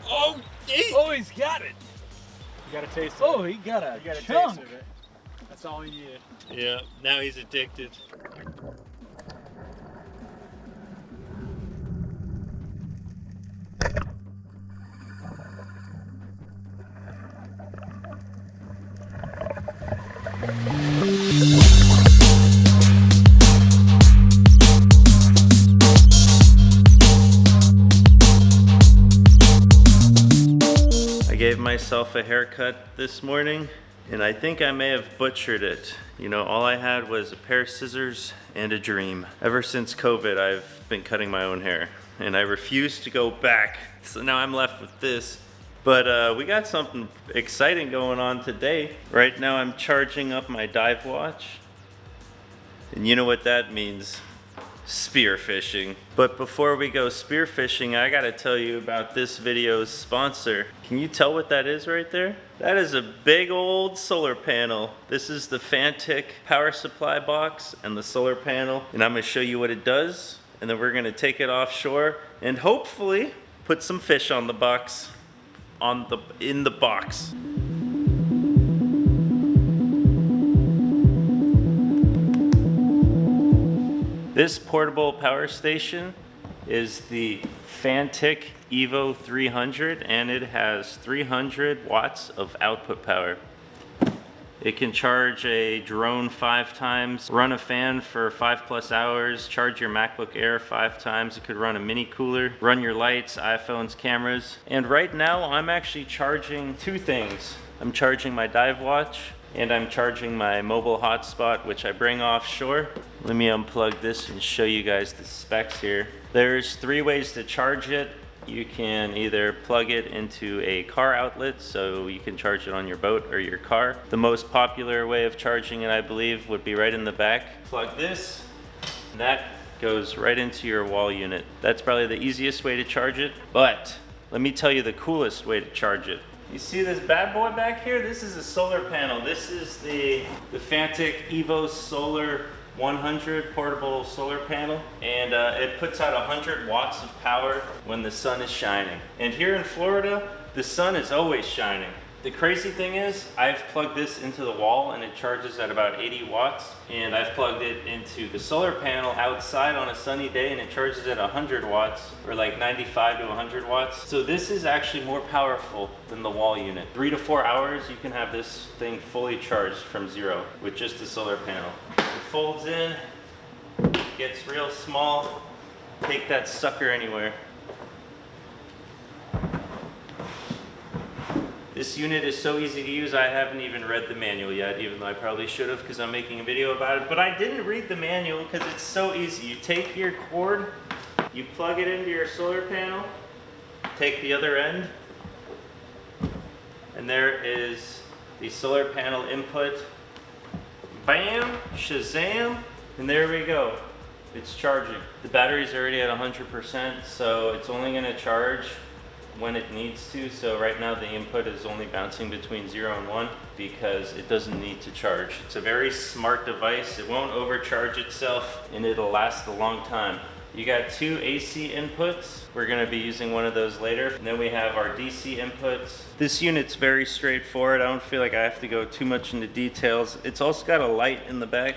Oh, oh, he's got it. You got a taste of it. Oh, he got a You got a chunk. taste of it. That's all we needed. yeah, now he's addicted. I gave myself a haircut this morning, and I think I may have butchered it. You know, all I had was a pair of scissors and a dream. Ever since COVID, I've been cutting my own hair, and I refuse to go back. So now I'm left with this. But we got something exciting going on today. Right now I'm charging up my dive watch. And you know what that means. Spearfishing. But before we go spearfishing, I gotta tell you about this video's sponsor. Can you tell what that is right there? That is a big old solar panel. This is the Fantic power supply box and the solar panel. And I'm gonna show you what it does. And then we're gonna take it offshore and hopefully put some fish on the box. In the box. This portable power station is the Fantic Evo 300, and it has 300 watts of output power. It can charge a drone 5 times, run a fan for 5+ hours, charge your MacBook Air 5 times. It could run a mini cooler, run your lights, iPhones, cameras. And right now I'm actually charging 2 things. I'm charging my dive watch and I'm charging my mobile hotspot, which I bring offshore. Let me unplug this and show you guys the specs here. There's 3 ways to charge it. You can either plug it into a car outlet, so you can charge it on your boat or your car. The most popular way of charging it, I believe, would be right in the back. Plug this, and that goes right into your wall unit. That's probably the easiest way to charge it, but let me tell you the coolest way to charge it. You see this bad boy back here? This is a solar panel. This is the Fantic Evo Solar 100 portable solar panel, and it puts out 100 watts of power when the sun is shining. And here in Florida, the sun is always shining. The crazy thing is, I've plugged this into the wall and it charges at about 80 watts, and I've plugged it into the solar panel outside on a sunny day and it charges at 100 watts, or like 95 to 100 watts. So this is actually more powerful than the wall unit. 3 to 4 hours, you can have this thing fully charged from zero with just the solar panel. It folds in, gets real small, take that sucker anywhere. This unit is so easy to use, I haven't even read the manual yet, even though I probably should have because I'm making a video about it. But I didn't read the manual because it's so easy. You take your cord, you plug it into your solar panel, take the other end, and there is the solar panel input. Bam, shazam, and there we go. It's charging. The battery's already at 100%, so it's only going to charge when it needs to. So right now the input is only bouncing between 0 and 1 because it doesn't need to charge. It's a very smart device. It won't overcharge itself and it'll last a long time. You got 2 AC inputs. We're going to be using one of those later. And then we have our DC inputs. This unit's very straightforward. I don't feel like I have to go too much into details. It's also got a light in the back.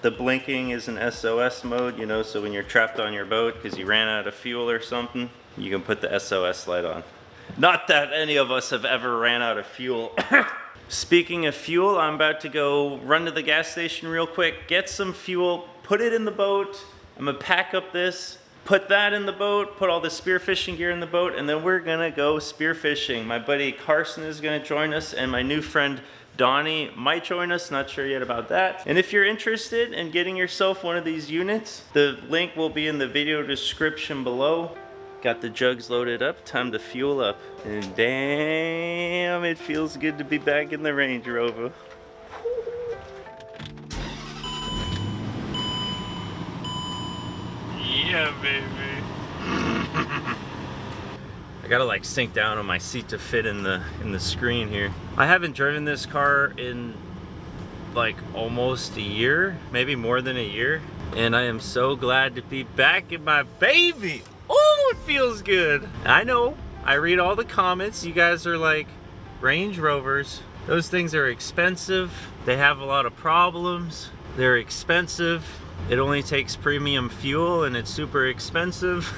The blinking is in SOS mode, you know, so when you're trapped on your boat because you ran out of fuel or something, you can put the SOS light on. Not that any of us have ever ran out of fuel. Speaking of fuel, I'm about to go run to the gas station real quick, get some fuel, put it in the boat. I'm gonna pack up this, put that in the boat, put all the spearfishing gear in the boat, and then we're gonna go spearfishing. My buddy Carson is gonna join us, and my new friend Donny might join us, not sure yet about that. And if you're interested in getting yourself one of these units, the link will be in the video description below. Got the jugs loaded up, time to fuel up. And damn, it feels good to be back in the Range Rover. Yeah, baby. I gotta like sink down on my seat to fit in the screen here. I haven't driven this car in like almost a year, maybe more than a year. And I am so glad to be back in my baby. Ooh! it feels good. I know. I read all the comments. You guys are like, Range Rovers, those things are expensive. They have a lot of problems. They're expensive. It only takes premium fuel and it's super expensive.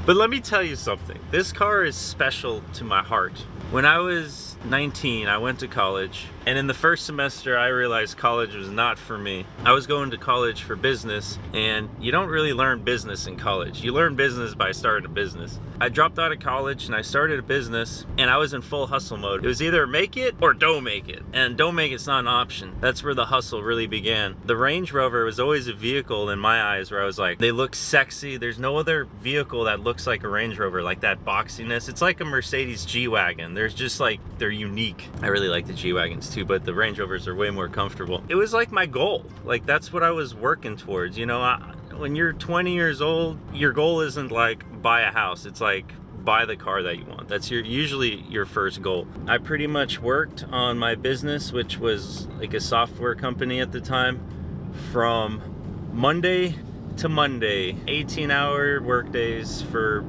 But let me tell you something. This car is special to my heart. When I was 19, I went to college, and in the first semester I realized college was not for me. I was going to college for business, and you don't really learn business in college. You learn business by starting a business. I dropped out of college and I started a business, and I was in full hustle mode. It was either make it or don't make it, and don't make it's not an option. That's where the hustle really began. The Range Rover was always a vehicle in my eyes where I was like, they look sexy. There's no other vehicle that looks like a Range Rover, like that boxiness. It's like a Mercedes G-Wagon. There's just like, they're unique. I really like the G-Wagons too, but the Range Rovers are way more comfortable. It was like my goal. Like that's what I was working towards. You know, when you're 20 years old, your goal isn't like buy a house. It's like buy the car that you want. That's usually your first goal. I pretty much worked on my business, which was like a software company at the time, from Monday to Monday, 18-hour work days for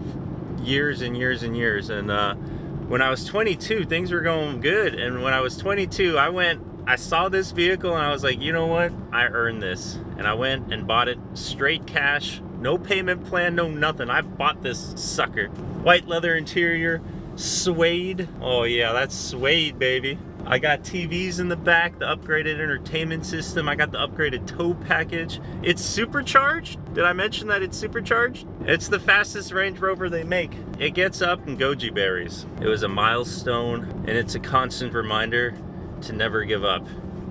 years and years and years. And when I was 22, things were going good. And when I was 22, I saw this vehicle and I was like, you know what? I earned this. And I went and bought it straight cash, no payment plan, no nothing. I bought this sucker. White leather interior, suede. Oh yeah, that's suede, baby. I got TVs in the back, the upgraded entertainment system. I got the upgraded tow package. It's supercharged. Did I mention that it's supercharged? It's the fastest Range Rover they make. It gets up in goji berries. It was a milestone, and it's a constant reminder to never give up.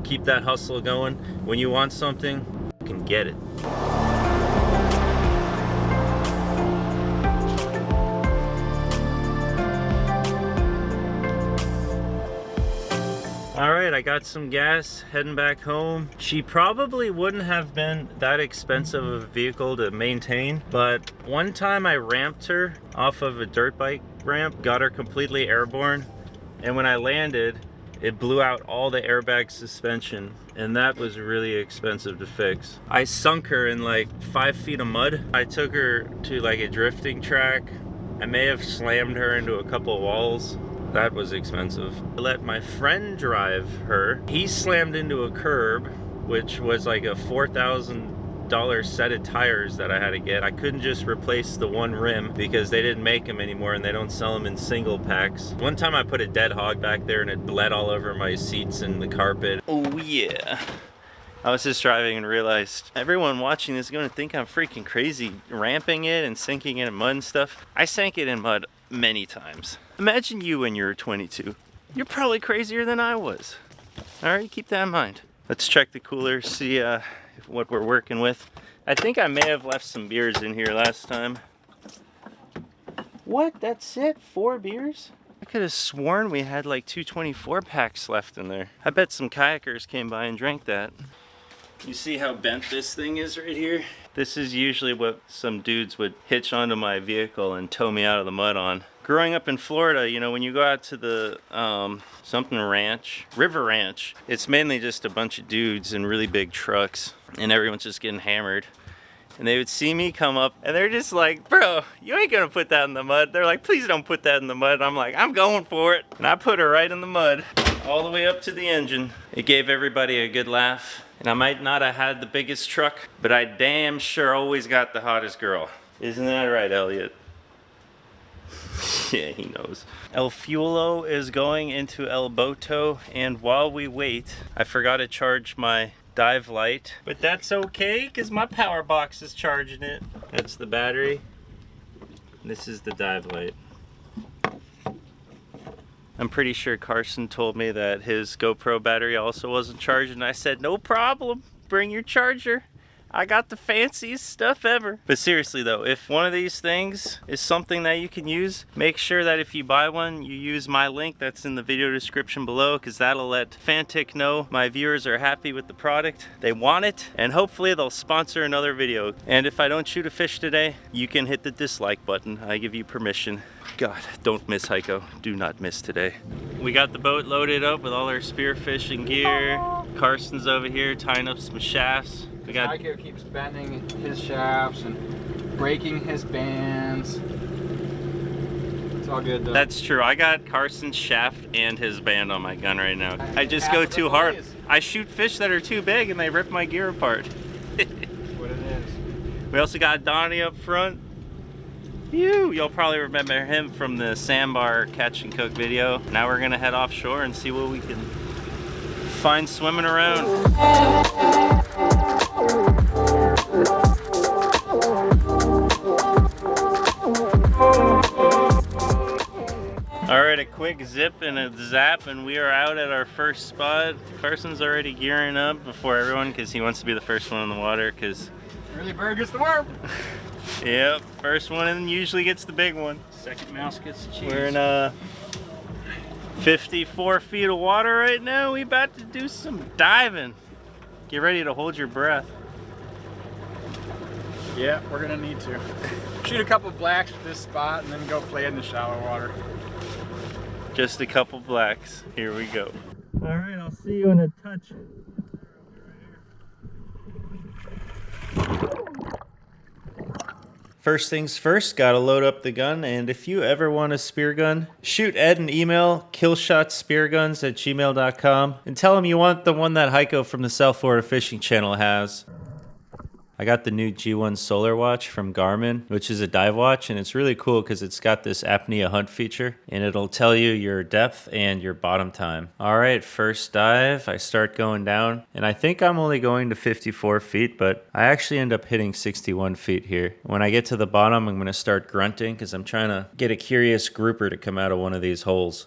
Keep that hustle going. When you want something, you can get it. Alright, I got some gas, heading back home. She probably wouldn't have been that expensive of a vehicle to maintain, but one time I ramped her off of a dirt bike ramp, got her completely airborne, and when I landed, it blew out all the airbag suspension, and that was really expensive to fix. I sunk her in like 5 feet of mud. I took her to like a drifting track. I may have slammed her into a couple of walls. That was expensive. I let my friend drive her. He slammed into a curb, which was like a $4,000 set of tires that I had to get. I couldn't just replace the one rim because they didn't make them anymore and they don't sell them in single packs. One time I put a dead hog back there and it bled all over my seats and the carpet. Oh yeah. I was just driving and realized everyone watching this is gonna think I'm freaking crazy ramping it and sinking it in mud and stuff. I sank it in mud many times. Imagine you when you were 22. You're probably crazier than I was. All right, keep that in mind. Let's check the cooler, see what we're working with. I think I may have left some beers in here last time. What, that's it? 4 beers? I could have sworn we had like 224 packs left in there. I bet some kayakers came by and drank that. You see how bent this thing is right here? This is usually what some dudes would hitch onto my vehicle and tow me out of the mud on. Growing up in Florida, you know, when you go out to the something ranch, River Ranch, it's mainly just a bunch of dudes in really big trucks and everyone's just getting hammered. And they would see me come up and they're just like, bro, you ain't gonna put that in the mud. They're like, please don't put that in the mud. And I'm like, I'm going for it. And I put her right in the mud, all the way up to the engine. It gave everybody a good laugh. And I might not have had the biggest truck, but I damn sure always got the hottest girl. Isn't that right, Elliot? Yeah, he knows. El Fuelo is going into El Boto, and while we wait, I forgot to charge my dive light, but that's okay because my power box is charging it. That's the battery. This is the dive light. I'm pretty sure Carson told me that his GoPro battery also wasn't charging. I said, no problem, bring your charger. I got the fanciest stuff ever. But seriously though, if one of these things is something that you can use, make sure that if you buy one, you use my link that's in the video description below, because that'll let Fantic know my viewers are happy with the product, they want it, and hopefully they'll sponsor another video. And if I don't shoot a fish today, you can hit the dislike button. I give you permission. God, don't miss Heiko. Do not miss today. We got the boat loaded up with all our spearfishing gear. Carson's over here tying up some shafts. We got Heiko keeps bending his shafts and breaking his bands. It's all good though. That's true. I got Carson's shaft and his band on my gun right now. I just go too hard. I shoot fish that are too big and they rip my gear apart. That's what it is. We also got Donny up front. You'll probably remember him from the sandbar catch and cook video. Now we're gonna head offshore and see what we can find swimming around. All right, a quick zip and a zap and we are out at our first spot. Carson's already gearing up before everyone because he wants to be the first one in the water because Early bird gets the worm. yep, first one and usually gets the big one. Second mouse gets the cheese. We're in 54 feet of water right now. We about to do some diving. Get ready to hold your breath. Yeah, we're gonna need to. Shoot a couple blacks with this spot and then go play in the shallow water. Just a couple blacks. Here we go. All right, I'll see you in a touch. First things first, gotta load up the gun, and if you ever want a spear gun, shoot Ed an email, killshotspearguns@gmail.com, and tell him you want the one that Heiko from the South Florida Fishing Channel has. I got the new G1 solar watch from Garmin, which is a dive watch, and it's really cool because it's got this apnea hunt feature, and it'll tell you your depth and your bottom time. All right, first dive, I start going down, and I think I'm only going to 54 feet, but I actually end up hitting 61 feet here. When I get to the bottom, I'm gonna start grunting because I'm trying to get a curious grouper to come out of one of these holes.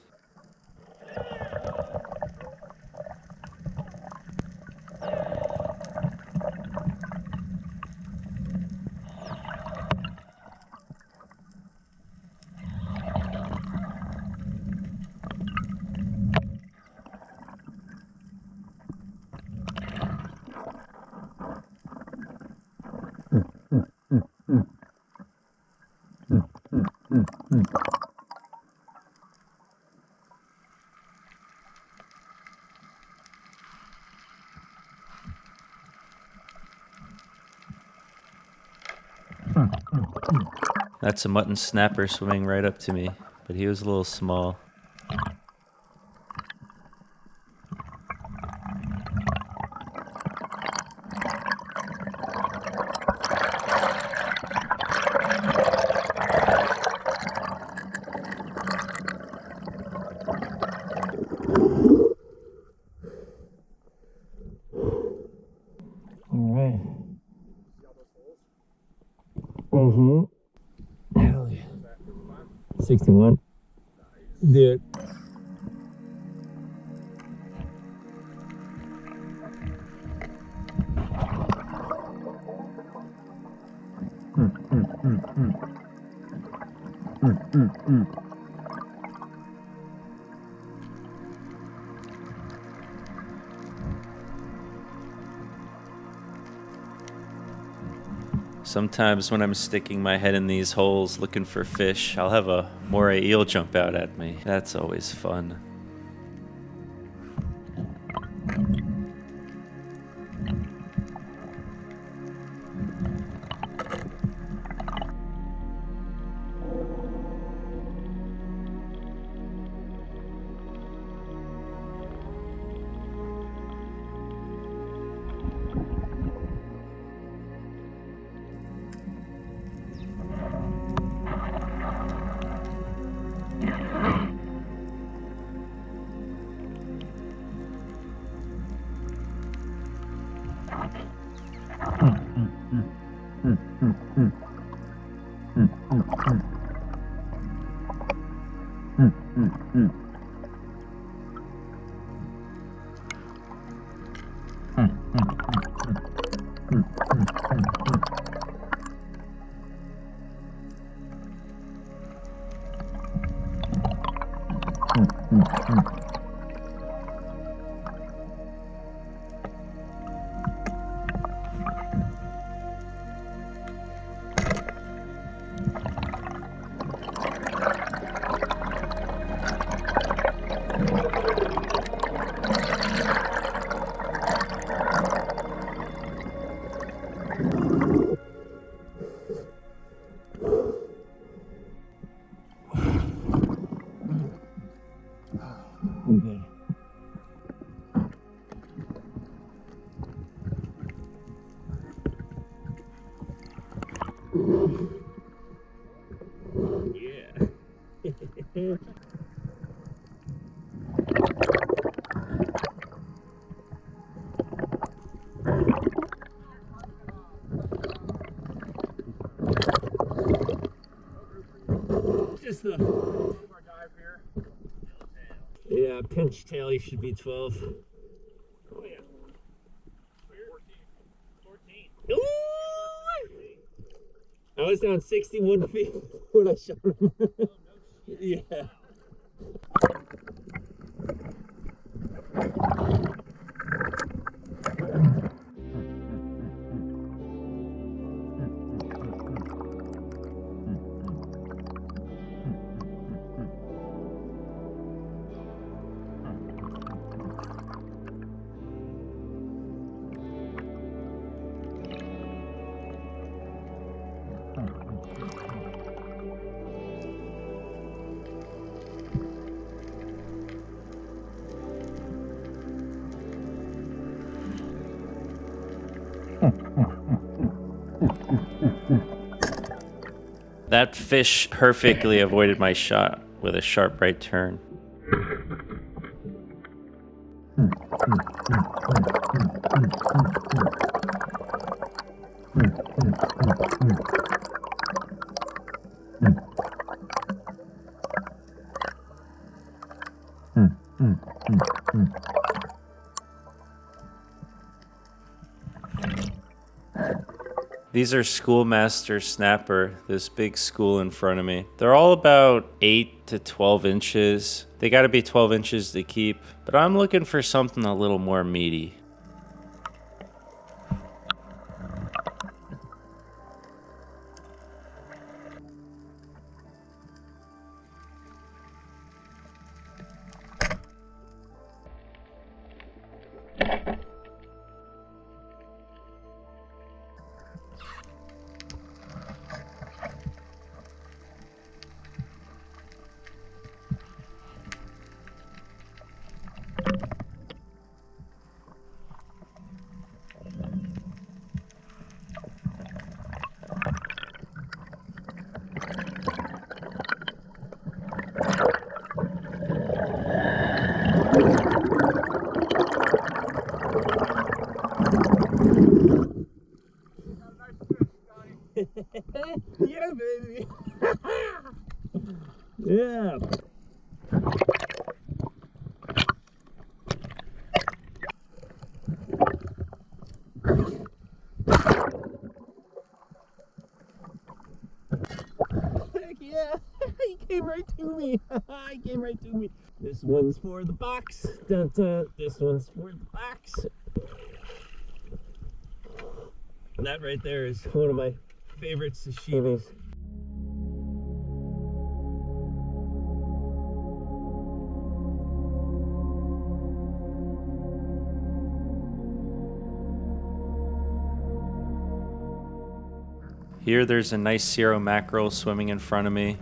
That's a mutton snapper swimming right up to me, but he was a little small. All right. Hell yeah. 61. Dude. Sometimes when I'm sticking my head in these holes looking for fish, I'll have a moray eel jump out at me. That's always fun. Yeah. Just the yeah, pinch tail, you should be 12. Oh yeah. 14. Ooh! I was down 61 feet when I shot him. Yeah. That fish perfectly avoided my shot with a sharp right turn. These are Schoolmaster Snapper, this big school in front of me. They're all about 8 to 12 inches. They gotta be 12 inches to keep, but I'm looking for something a little more meaty. Yeah, baby. Yeah. Heck yeah. He came right to me. He came right to me. This one's for the box. Dun, dun. This one's for the box. That right there is one of my favorite sashimis. Here there's a nice Zero mackerel swimming in front of me,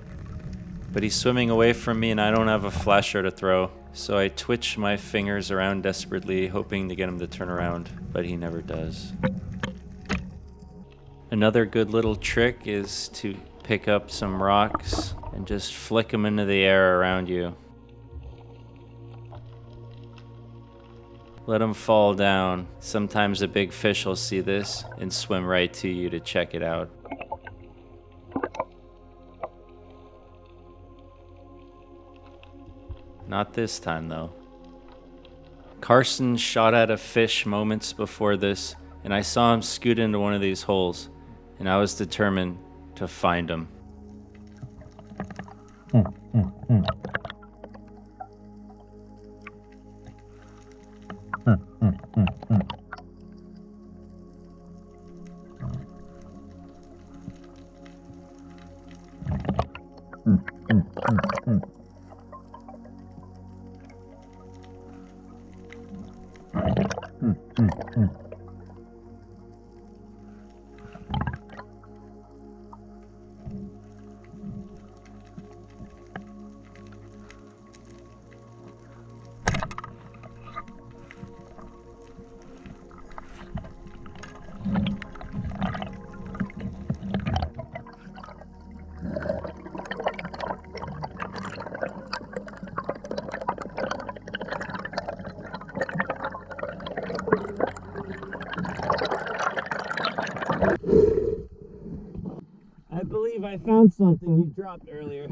but he's swimming away from me and I don't have a flasher to throw, so I twitch my fingers around desperately, hoping to get him to turn around, but he never does. Another good little trick is to pick up some rocks and just flick them into the air around you. Let them fall down. Sometimes a big fish will see this and swim right to you to check it out. Not this time though. Carson shot at a fish moments before this, and I saw him scoot into one of these holes, and I was determined to find him. I found something you dropped earlier.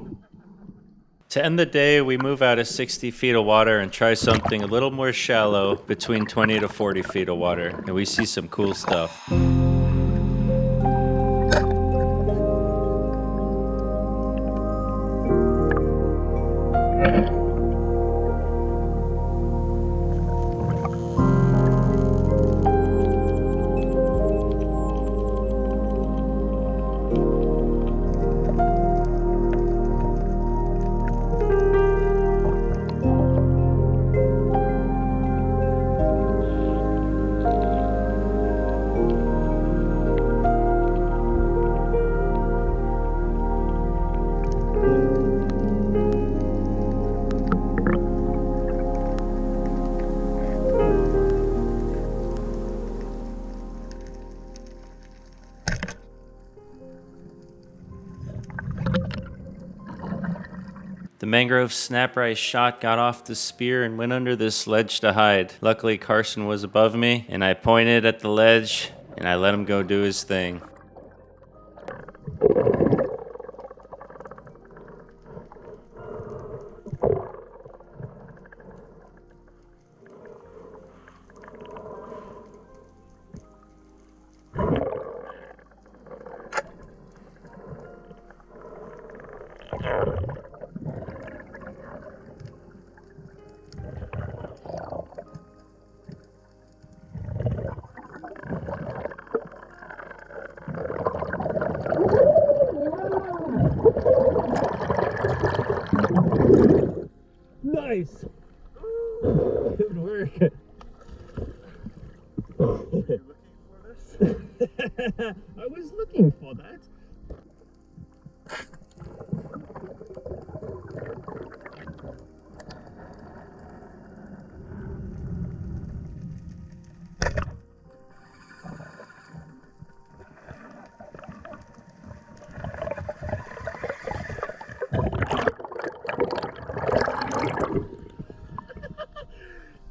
To end the day, we move out of 60 feet of water and try something a little more shallow, between 20 to 40 feet of water, and we see some cool stuff. The mangrove snapper I shot got off the spear and went under this ledge to hide. Luckily, Carson was above me, and I pointed at the ledge, and I let him go do his thing. Nice! Good work. I was looking for that.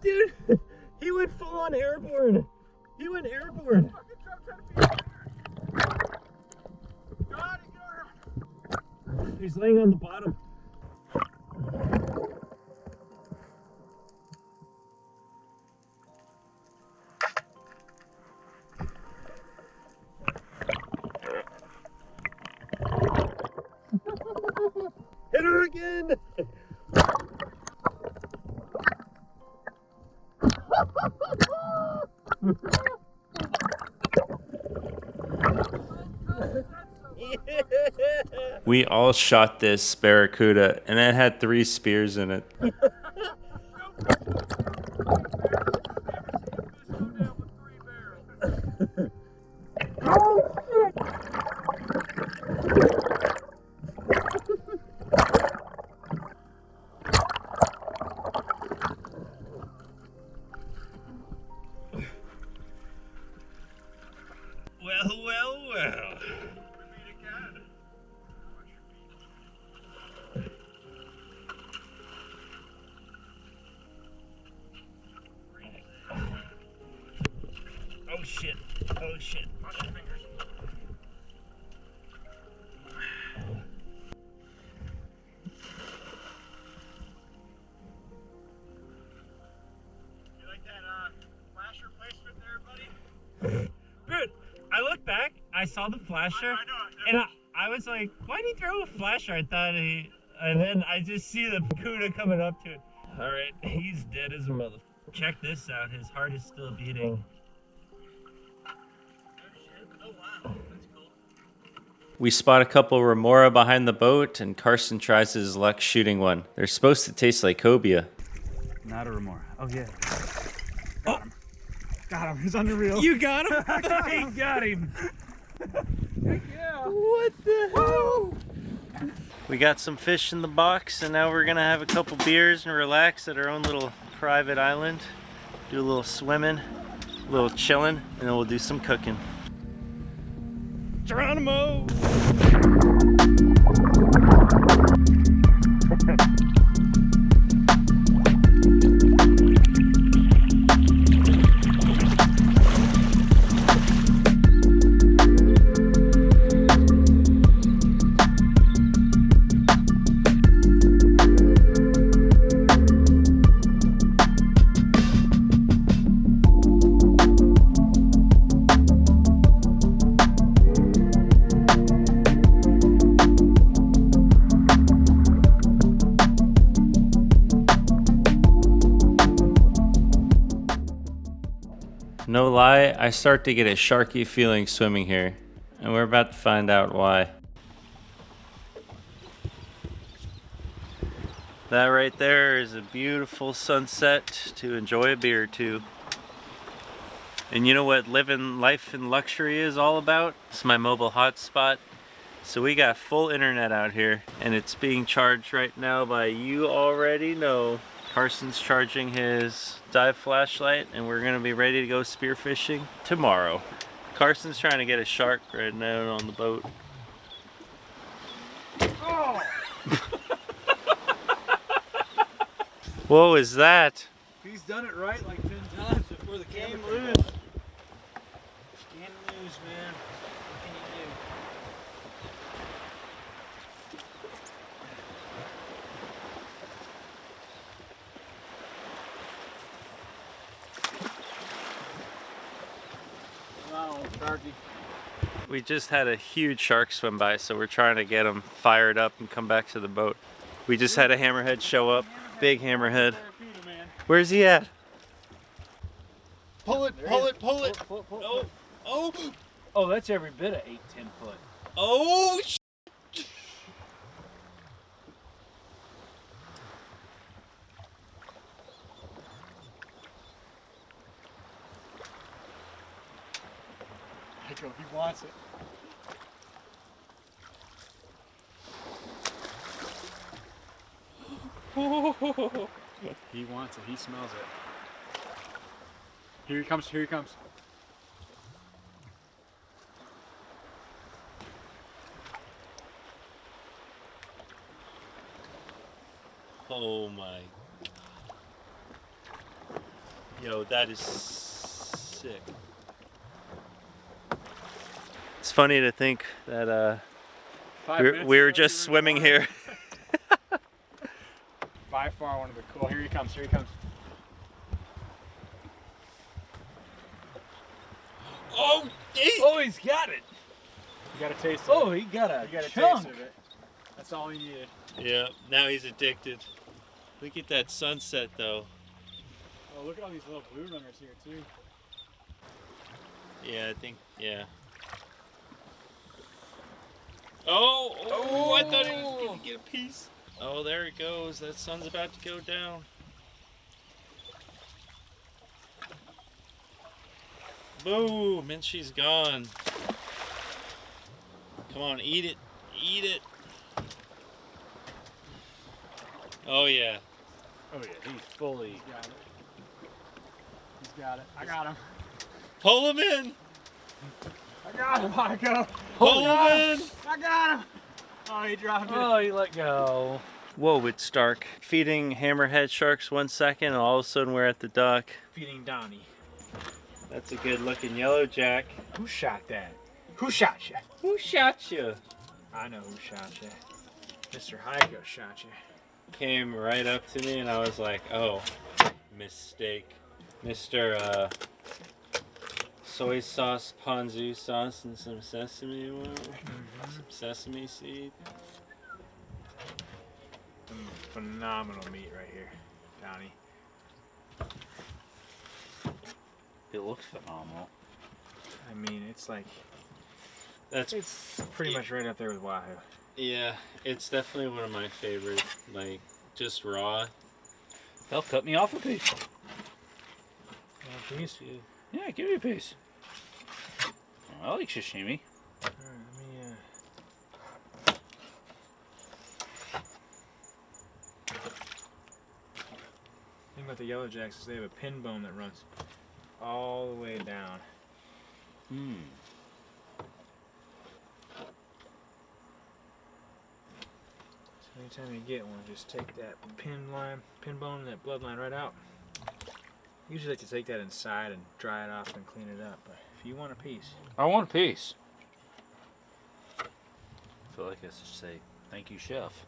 Dude, he went full on airborne. He went airborne. He's laying on the bottom. Hit her again. We all shot this barracuda, and it had 3 spears in it. Well. Oh shit. Watch your fingers. You like that flasher placement there, buddy? Dude, I looked back, I saw the flasher, and I was like, why'd he throw a flasher? I thought and then I just see the barracuda coming up to it. Alright, he's dead as a mother. Check this out, his heart is still beating. We spot a couple remora behind the boat, and Carson tries his luck shooting one. They're supposed to taste like cobia. Not a remora. Oh, yeah. Got him. Got him. He's on the reel. You got him? I got him. Heck yeah. What the hell? We got some fish in the box, and now we're gonna have a couple beers and relax at our own little private island. Do a little swimming, a little chilling, and then we'll do some cooking. Geronimo! No lie, I start to get a sharky feeling swimming here, and we're about to find out why. That right there is a beautiful sunset to enjoy a beer or two. And you know what living life in luxury is all about? It's my mobile hotspot. So we got full internet out here, and it's being charged right now by, you already know, Carson's charging his dive flashlight, and we're gonna be ready to go spearfishing tomorrow. Carson's trying to get a shark right now on the boat. Oh! What was that? He's done it right like 10 times before the camera came loose. Can't lose, man. What can you do? Wow, Sharky. We just had a huge shark swim by, so we're trying to get him fired up and come back to the boat. We just had a hammerhead show up. Big hammerhead. Where's he at? Pull it, pull it, pull it. Oh, oh. Oh, that's every bit of 8-10 foot. Oh, Heiko, he wants it. He wants it, he smells it. Here he comes, here he comes. Oh my. Yo, that is sick. It's funny to think that we were just swimming here. By far one of the cool. Here he comes, here he comes. Oh, oh, he's got it. You got a taste of it. Oh, he got a chunk. Taste of it. That's all he needed. Yeah, now he's addicted. Look at that sunset though. Oh, look at all these little blue runners here too. Yeah, I think, yeah. Oh, I thought he was gonna get a piece. Oh, there it goes. That sun's about to go down. Boom, and she's gone. Come on, eat it. Eat it. Oh, yeah. Oh, yeah, he's fully. He's got it. He's got it. I got him. Pull him in. I got him, Heiko. Pull him in. I got him. Oh, he dropped it. Oh, he let go. Whoa, it's dark. Feeding hammerhead sharks 1 second, and all of a sudden we're at the dock. Feeding Donny. That's a good looking yellow jack. Who shot that? Who shot you? Who shot you? I know who shot you. Mr. Heiko shot you. Came right up to me and I was like, oh, mistake. Mr. Soy sauce ponzu sauce and some sesame oil, some sesame seed. Some phenomenal meat right here, Donny. It looks phenomenal. I mean, it's like, It's pretty much right up there with Wahoo. Yeah, it's definitely one of my favorites. Like, just raw. They'll cut me off a piece. A piece? Yeah, give me a piece. I like sashimi. Alright, let me, The thing about the yellow jacks is they have a pin bone that runs all the way down. Hmm. So anytime you get one, just take that pin bone, that bloodline right out. Usually like to take that inside and dry it off and clean it up, but if you want a piece. I want a piece. I feel like I should say, thank you, chef.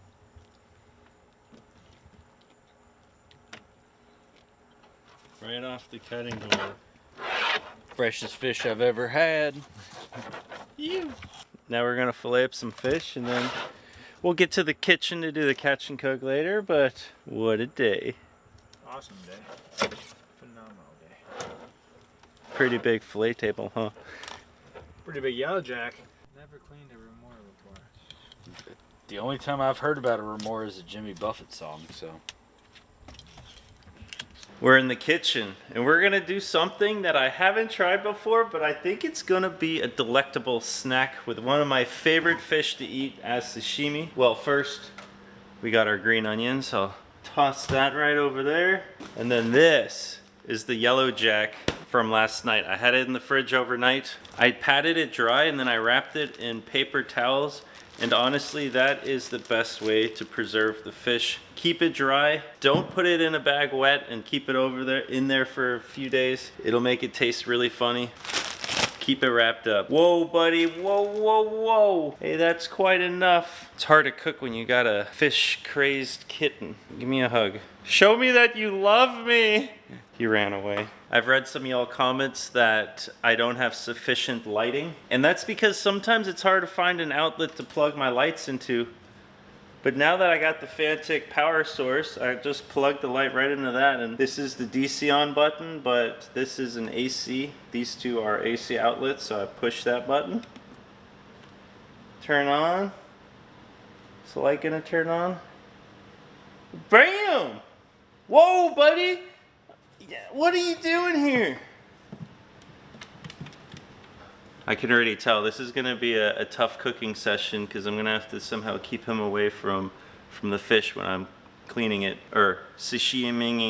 Right off the cutting board. Freshest fish I've ever had. You. Now we're gonna fillet up some fish and then we'll get to the kitchen to do the catch and cook later, but what a day. Awesome day. Phenomenal day. pretty big fillet table, huh? Pretty big yellowjack. Never cleaned a remora before. The only time I've heard about a remora is a Jimmy Buffett song, so. We're in the kitchen, and we're gonna do something that I haven't tried before, but I think it's gonna be a delectable snack with one of my favorite fish to eat as sashimi. Well, first, we got our green onions. I'll toss that right over there. And then this is the yellow jack from last night. I had it in the fridge overnight. I patted it dry, and then I wrapped it in paper towels. And honestly, that is the best way to preserve the fish. Keep it dry. Don't put it in a bag wet and keep it in there for a few days. It'll make it taste really funny. Keep it wrapped up. Whoa, buddy. Whoa, whoa, whoa. Hey, that's quite enough. It's hard to cook when you got a fish-crazed kitten. Give me a hug. Show me that you love me. He ran away. I've read some of y'all comments that I don't have sufficient lighting, and that's because sometimes it's hard to find an outlet to plug my lights into. But now that I got the Fantic power source, I just plugged the light right into that, and this is the DC on button, but this is an AC. These two are AC outlets, so I push that button. Turn on. Is the light gonna turn on? Bam! Whoa, buddy! What are you doing here? I can already tell this is gonna be a tough cooking session because I'm gonna have to somehow keep him away from the fish when I'm cleaning it or sashiming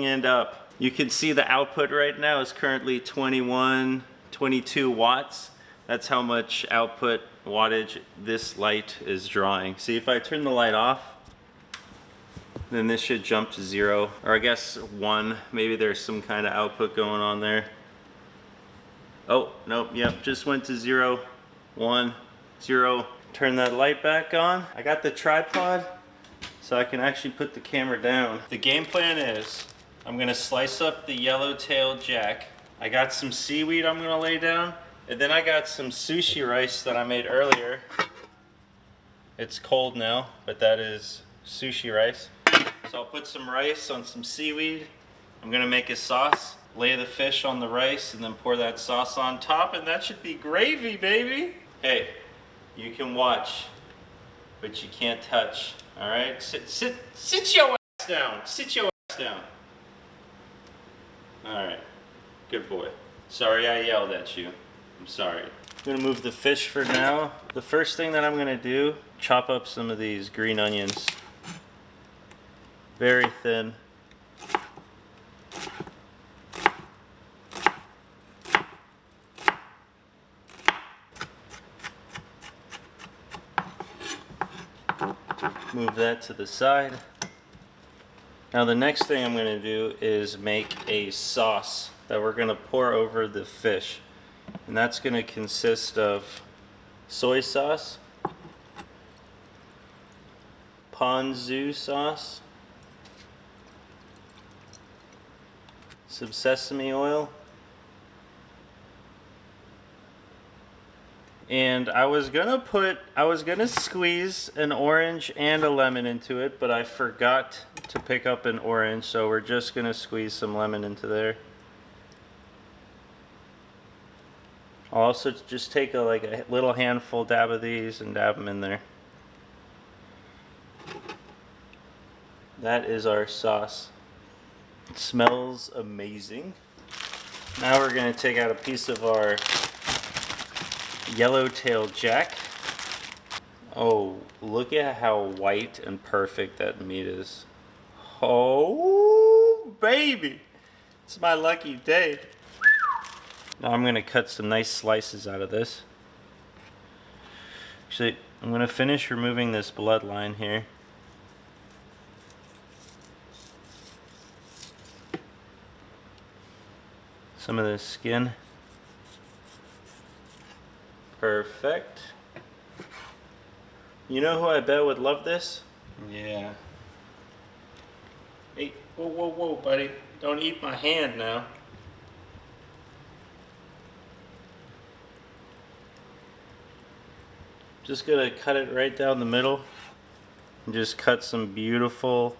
it up. You can see the output right now is currently 21, 22 watts. That's how much output wattage this light is drawing. See, if I turn the light off, then this should jump to 0, or I guess 1. Maybe there's some kind of output going on there. Oh, nope, yep, just went to 0, 1, 0. Turn that light back on. I got the tripod, so I can actually put the camera down. The game plan is, I'm gonna slice up the yellow-tailed jack. I got some seaweed I'm gonna lay down, and then I got some sushi rice that I made earlier. It's cold now, but that is sushi rice. So I'll put some rice on some seaweed. I'm gonna make a sauce, lay the fish on the rice, and then pour that sauce on top, and that should be gravy, baby. Hey, you can watch, but you can't touch, all right? Sit your ass down, sit your ass down. All right, good boy. Sorry I yelled at you, I'm sorry. I'm gonna move the fish for now. The first thing that I'm gonna do, chop up some of these green onions. Very thin. Move that to the side. Now the next thing I'm going to do is make a sauce that we're going to pour over the fish. And that's going to consist of soy sauce, ponzu sauce, some sesame oil, and I was gonna squeeze an orange and a lemon into it, but I forgot to pick up an orange, so we're just gonna squeeze some lemon into there. I'll also just take a little handful dab of these and dab them in there. That is our sauce. It smells amazing. Now we're going to take out a piece of our yellow-tailed jack. Oh, look at how white and perfect that meat is. Oh, baby. It's my lucky day. Now I'm going to cut some nice slices out of this. Actually, I'm going to finish removing this bloodline here. Some of this skin. Perfect. You know who I bet would love this? Yeah. Hey, whoa, whoa, whoa, buddy. Don't eat my hand now. Just gonna cut it right down the middle. And just cut some beautiful,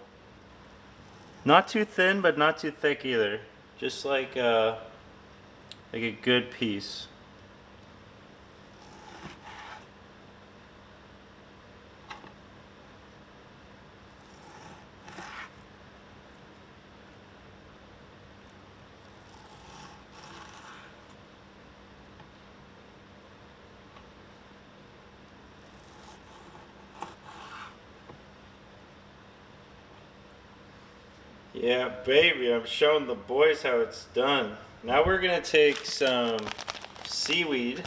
not too thin, but not too thick either. Just like like a good piece. Yeah, baby, I'm showing the boys how it's done. Now we're gonna take some seaweed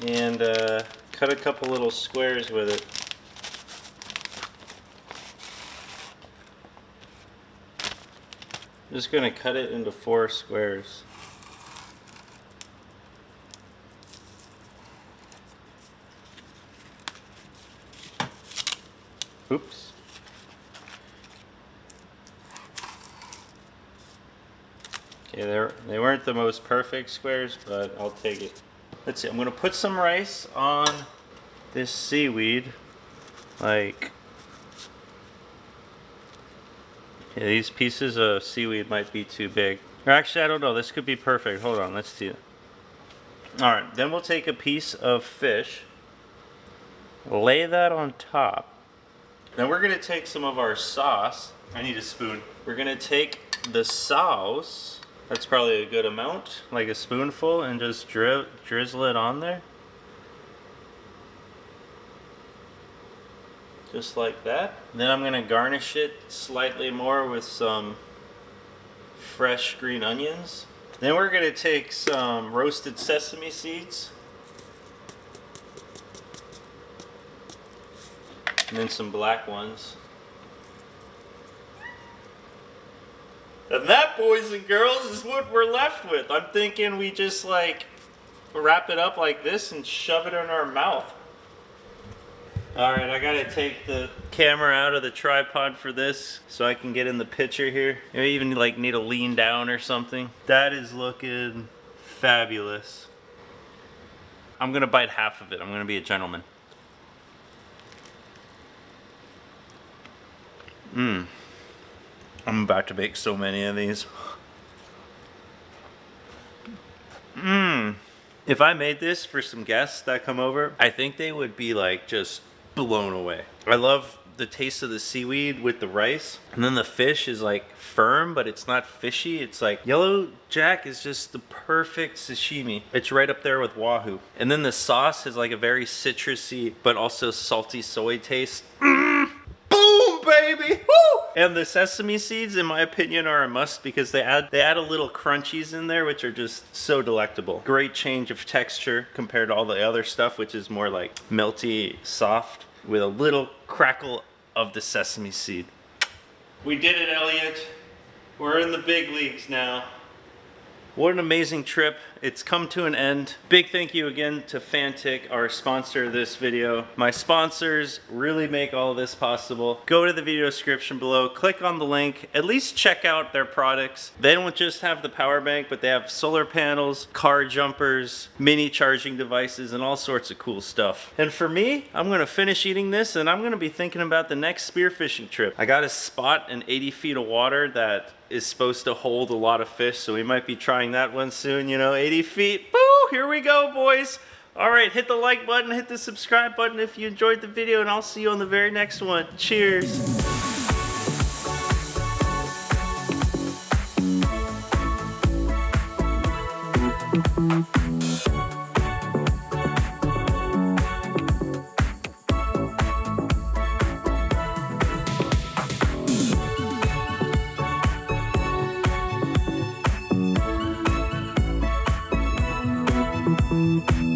and cut a couple little squares with it. I'm just gonna cut it into 4 squares. Oops. Okay, they weren't the most perfect squares, but I'll take it. Let's see, I'm gonna put some rice on this seaweed. Like, okay, these pieces of seaweed might be too big. Or actually, I don't know, this could be perfect. Hold on, let's see. Alright, then we'll take a piece of fish, lay that on top. Then we're gonna take some of our sauce. I need a spoon. We're gonna take the sauce. That's probably a good amount, like a spoonful, and just drizzle it on there. Just like that. Then I'm gonna garnish it slightly more with some fresh green onions. Then we're gonna take some roasted sesame seeds. And then some black ones. And that, boys and girls, is what we're left with. I'm thinking we just like wrap it up like this and shove it in our mouth. Alright, I gotta take the camera out of the tripod for this so I can get in the picture here. I even like need to lean down or something. That is looking fabulous. I'm gonna bite half of it. I'm gonna be a gentleman. Mmm. I'm about to make so many of these. Mmm. If I made this for some guests that come over, I think they would be like just blown away. I love the taste of the seaweed with the rice. And then the fish is like firm, but it's not fishy. It's like yellow jack is just the perfect sashimi. It's right up there with wahoo. And then the sauce is like a very citrusy, but also salty soy taste. Boom, baby! Woo! And the sesame seeds, in my opinion, are a must because they add a little crunchies in there, which are just so delectable. Great change of texture compared to all the other stuff, which is more like melty, soft, with a little crackle of the sesame seed. We did it, Elliot. We're in the big leagues now. What an amazing trip. It's come to an end. Big thank you again to Fantic, our sponsor of this video. My sponsors really make all of this possible. Go to the video description below, click on the link, at least check out their products. They don't just have the power bank, but they have solar panels, car jumpers, mini charging devices, and all sorts of cool stuff. And for me, I'm gonna finish eating this and I'm gonna be thinking about the next spearfishing trip. I got a spot in 80 feet of water that is supposed to hold a lot of fish, so we might be trying that one soon, you know, 80 feet. Boo! Here we go, boys. All right, hit the like button, hit the subscribe button if you enjoyed the video, and I'll see you on the very next one. Cheers. Thank you.